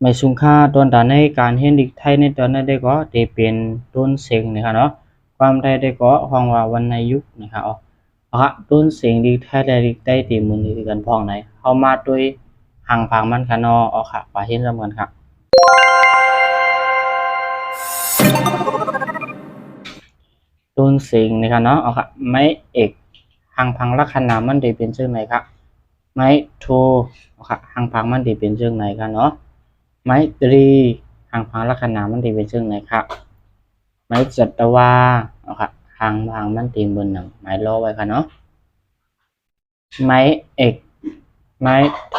ไม่สูงค่าตอนตาในการเห็นดิกไทยในตอนนั้นได้ก็ได้เป็นต้นเสียงนะครับเนาะความไทยได้ก็ห้องว่าวันในยุคนะครับเอาครับต้นเสียงดิกไทยและดิกไทยตีมือนี้กันพ้องไหนเข้ามาด้วยห่างพังมันกันเนาะเอาค่ะไปเห็นแล้วกันครับต้นเสียงนะครับเนาะเอาค่ะไม้เอกห่างพังลักษณะมันได้เป็นเช่นไหนครับไม้โทเอาค่ะห่างพังมันได้เป็นเช่นไหนกันเนาะไม้ตรีห่างพังลักษณะมันได้เป็นเช่นไหนครับไม้จัตวาเอาค่ะห่างพังมันตีมือหนึ่งไม้รอไว้ค่ะเนาะไม้เอกไม้โท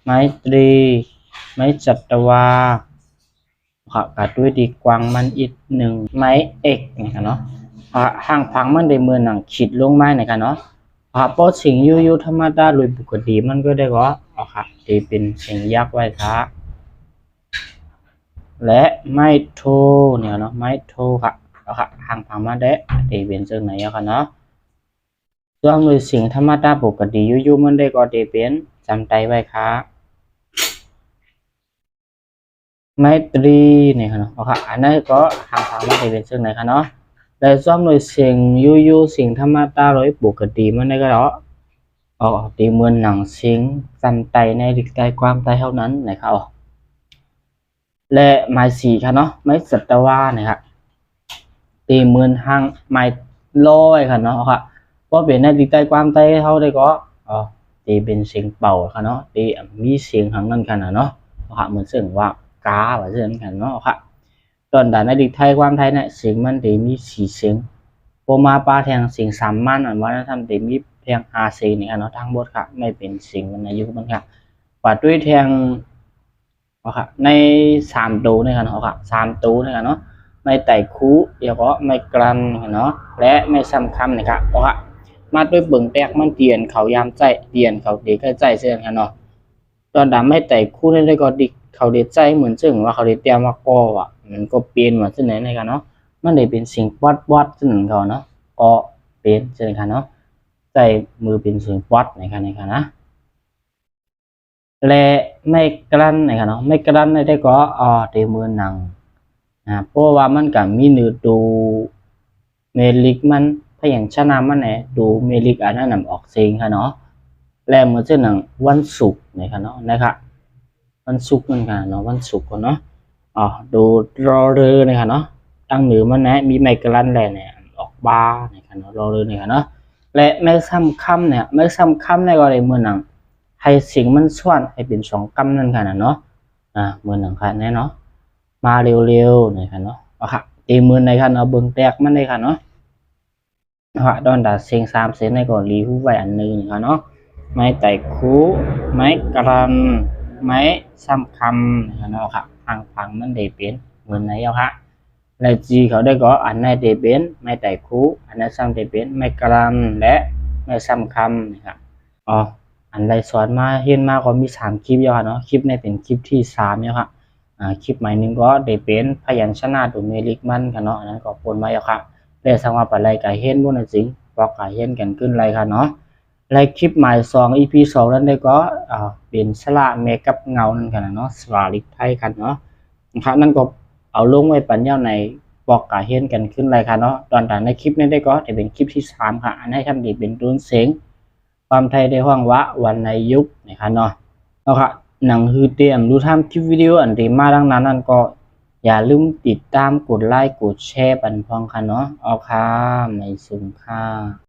ไม้ตรีไม้จัตวาค่ะกัดด้วยดีกวางมันอีกหนึ่งไม้เอกนะครับเนาะห่างพังมันได้มือหนังขีดลงไม้นะครับเนาะพอสิ่งยูธรรมดาโดยปกติมันก็ได้ก็เอาค่ะที่เป็นสิ่งยักษ์ไว้ครับและไม้โทเนี่ยเนาะไม้โทค่ะเอาค่ะห่างพังมาได้ที่เป็นเชิงไหนอะค่ะเนาะส่วนโดยสิ่งธรรมดาปกติยูมันได้ก็ที่เป็นจำใจไว้ครับไมตรีเนี่ยครับเนาะค่ะอันนั้นก็ห่างพังมาที่เป็นเชิงไหนคะเนาะแต่ซ่อมโดยเสียงยูสิ่งธรรมดาโดยปกติมันได้ก็เนาะตีเหมือนหนังเสียงจำใจในดิกายความใจเท่านั้นนะครับและไม้สีครับเนาะไม้สัตวานะครับตีเหมือนห่างไม้ลอยครับเนาะค่ะเพราะเป็นในดิกายความใจเท่าได้ก็ตีเป็นเสียงเป่าครับเนาะตีมีเสียงทางนั้นกันนะเนาะค่ะเหมือนเสียงว่ากาว่าเสียงกันเนาะค่ะตอนแต่ในดิกไทยความไทยเนี่ยเสียงมันตีมีสีเสียงโปมาปาแทงเสียงสามมันอันว่าทำตีมีเพียงอาเซียนี่เนาะทั้งหมดค่ะไม่เป็นเสียงมันในยุคมันค่ะปัดด้วยแทงค่ะใน3ตัวนี่ค่ะเนาะค่ะ3ตัวนี่ค่ะเนาะไม่ไต่คูเดี๋ยวก็ไม่กรันเนาะและไม่ซ้ำคำนี่ค่ะค่ะมาด้วยเบิ่งแตกมันเตียนเขายามใจเตียนเขาเด็กใจเสื่อกันเนาะตอนดำไม่ไต่คู่นี่ได้ก็ดิเขาเด็กใจเหมือนซึ่งว่าเขาเด็กเตรียมมาก่ออ่ะมันก็เปลี่ยนมาซึ่งไหนในกันเนาะมันได้เป็นสิ่งวัดซึ่งเขาเนาะก็เป็นซึ่งกันเนาะใจมือเป็นสิ่งวัดในกันนะและไม่กลั้นนะครับเนาะไม่กลั้นได้ก็ตีมือหนังเพราะว่ามันกับมีเนื้อดูเมลิกมันถ้าอย่างชนะมันเนี่ยดูเมลิกอันนั้นนำออกเสียงค่ะเนาะและเมื่อเช่นหนังวันศุกร์นะครับเนาะนะครับวันศุกร์มันกันเนาะวันศุกร์เนาะดูรอเรือนะครับเนาะตั้งเหนือมันนะมีไม่กลั้นแหละเนี่ยออกบ้านะครับเนาะรอเรือนะครับเนาะและไม่ซ้ำคำเนี่ยไม่ซ้ำคำในก็เลยเมื่อหนังให้สิ่งมันส่วนให้เป็น2กำนั่นค่ะเนาะเหมือนหนังค่ะแน่เนาะมาเร็วๆนี่ค่ะเนาะค่ะตีมือในค่ะเนาะเบิ่งแตกมันได้ค่ะเนาะค่ะดอนดาเสียง3เส้นในก่อนรีหูไว้อันนึงค่ะเนาะไม้ไต่คูไม้กรันไม้ซ้ำคำค่ะเนาะค่ะพังมันได้เป็นเหมือนไหนเอาค่ะและจีเขาได้ก็อันในได้เป็นไม้ไต่คูอันนั้นซ้ำได้เป็นไม้กรันและไม้ซ้ำคำนะครับอันใดสอนมาเห็นมาก็มี3คลิปเนาะคลิปในเป็นคลิปที่3เนี่ยครับคลิปใหม่นึงก็ได้เป็นพยัญชนะตัวเมลิกมันกันเนาะอันนั้นก็ปนมาแล้วครับได้สังว่าปอะไรก็เห็นบ่นั่นสิบอกก็เห็นกันขึ้นไรค่ะเนาะและคลิปใหม่2 EP 2นั้นได้ก็เป็นสระเมกับเงานั่นกันเนาะสวาลิกไทยกันเนาะนะครับนั่นก็เอาลงไว้ปัญญาในบอกก็เห็นกันขึ้นไรค่ะเนาะตอนในคลิปนี้ได้ก็จะเป็นคลิปที่3ค่ะอันให้ทำดีเป็นต้นเสียงความไทยได้ห้องวะวันในยุคนะครับเนาะหนังฮือเตรียมดูทำคลิปวิดีโออันที่มาดังนั้นก็อย่าลืมติดตามกดไลค์กดแชร์ปันพองค่ะเนาะค่ะไม่สูงค่ะ